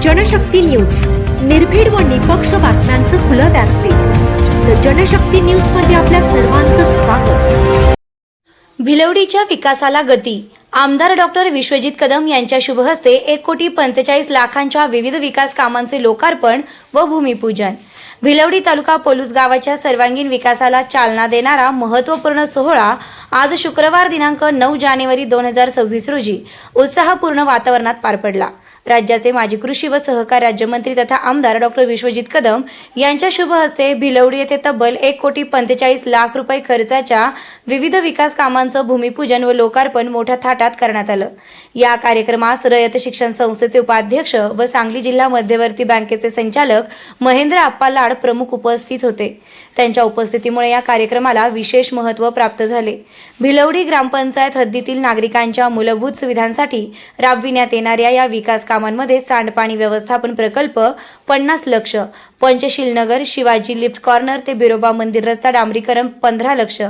Janshakti news, निर्भीड व निपक्ष बातम्यांचं खुलं व्यासपीठ। द जनशक्ती न्यूज मध्ये आपल्या सर्वांचं स्वागत। भिलवडीच्या विकासाला गती। आमदार डॉक्टर विश्वजित कदम यांच्या शुभ हस्ते 1,45,00,000 विविध विकास कामांचे लोकार्पण व भूमिपूजन। भिलवडी तालुका पोलूस गावाच्या सर्वांगीण विकासाला चालना देणारा महत्त्वपूर्ण सोहळा आज शुक्रवार दिनांक 9 जानेवारी 2026 रोजी उत्साहपूर्ण वातावरणात पार पडला। राज्याचे माजी कृषी व सहकार राज्यमंत्री तथा आमदार डॉक्टर विश्वजित कदम यांच्या शुभ हस्ते भिलवडी येथे तब्बल 1,45,00,000 रुपये खर्चाच्या विविध विकास कामांचं भूमिपूजन व लोकार्पण मोठ्या थाटात करण्यात आलं। या कार्यक्रमास रयत शिक्षण संस्थेचे उपाध्यक्ष व सांगली जिल्हा मध्यवर्ती बँकेचे संचालक महेंद्र आप्पा लाड प्रमुख उपस्थित होते। त्यांच्या उपस्थितीमुळे या कार्यक्रमाला विशेष महत्त्व प्राप्त झाले। भिलवडी ग्रामपंचायत हद्दीतील नागरिकांच्या मूलभूत सुविधांसाठी राबविण्यात येणाऱ्या या विकास कामांमध्ये सांडपाणी व्यवस्थापन प्रकल्प 50 लाख, पंचशील नगर शिवाजी लिफ्ट कॉर्नर ते बिरोबा मंदिर रस्ता डांबरीकरण 15 लाख,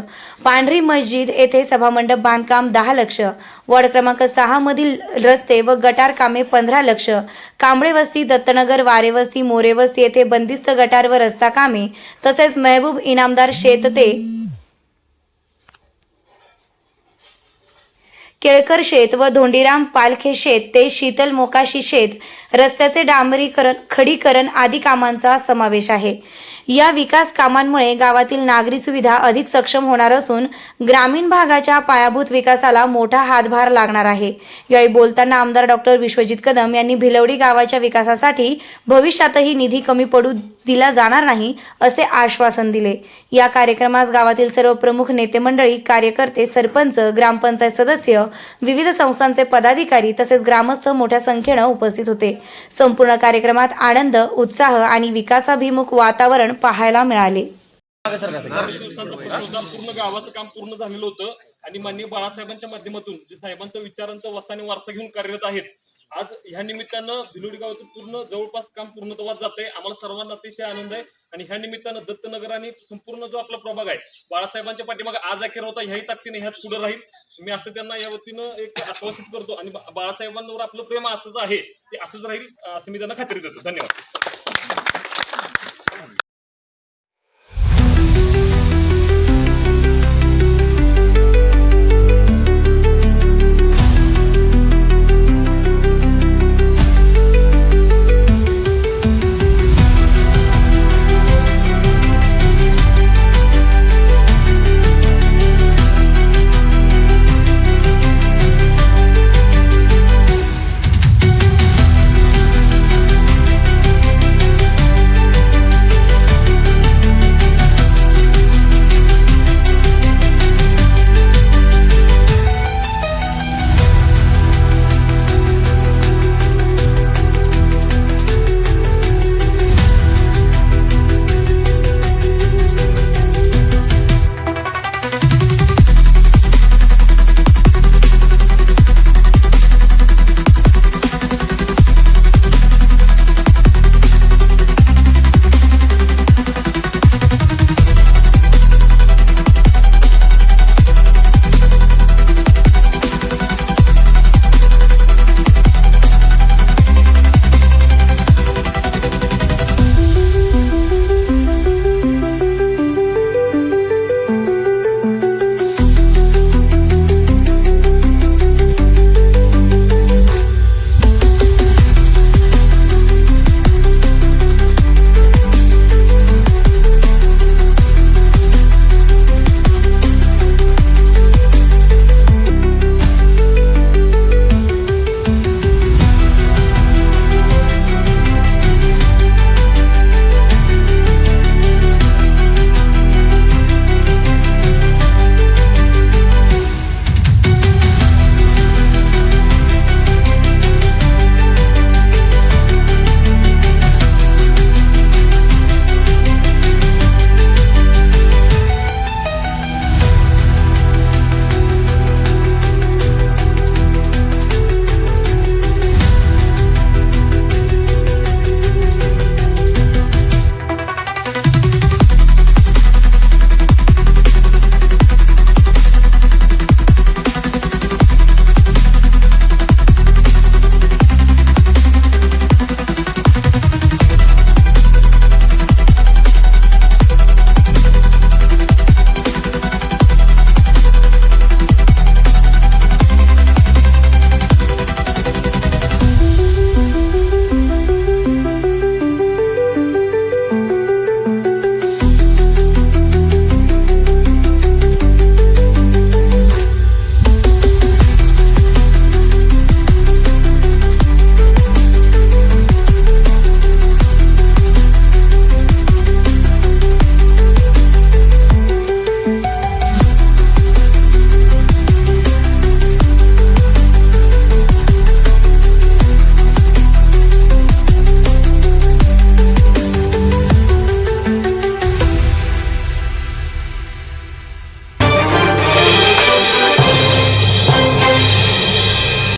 पांढरी मस्जिद येथे सभामंडप बांधकाम 10 लाख, वॉर्ड क्रमांक 6 मधील रस्ते व गटार कामे 15 लाख, कांबळे वस्ती दत्तनगर वारे वस्ती मोरे वस्ती येथे बंदिस्त गटार व रस्ता कामे तसेच महबूब इनामदार शेत ते केळकर शेत व धोंडीराम पालखे शेत ते शीतल मोकाशी शेत रस्त्याचे डांबरीकरण खडीकरण आदी कामांचा समावेश आहे। या विकास कामांमुळे गावातील नागरी सुविधा अधिक सक्षम होणार असून ग्रामीण भागाच्या पायाभूत विकासाला मोठा हातभार लागणार आहे। यावेळी बोलताना आमदार डॉक्टर विश्वजित कदम यांनी भिलवडी गावाच्या विकासासाठी भविष्यातही निधी कमी पडू दिला जाणार नाही असे आश्वासन दिले। या कार्यक्रमास गावातील सर्व प्रमुख नेते मंडळी, कार्यकर्ते, सरपंच, ग्रामपंचायत सदस्य, विविध संस्थांचे पदाधिकारी तसेच ग्रामस्थ मोठ्या संख्येने उपस्थित होते। संपूर्ण कार्यक्रमात आनंद, उत्साह आणि विकासाभिमुख वातावरण पाहायला मिळाले। पूर्ण गावाचं काम पूर्ण झालेलं होतं आणि माननीय बाळासाहेबांच्या माध्यमातून जे साहेबांच्या विचारांचा वसाने वारसा घेऊन कार्यरत आहेत, आज ह्या निमित्तानं भिलवडी गावाचं पूर्ण जवळपास काम पूर्णत्वास जाते। आम्हाला सर्वांना अतिशय आनंद आहे आणि ह्या निमित्तानं दत्तनगर आणि संपूर्ण जो आपला प्रभाग आहे बाळासाहेबांच्या पाठीमागे आज अखेर होता, ह्याही ताकदीने ह्याच पुढे राहील। मी असं त्यांना या वतीनं एक आश्वासित करतो आणि बाळासाहेबांवर आपलं प्रेम असंच आहे, ते असंच राहील असं मी त्यांना खात्री देतो। धन्यवाद।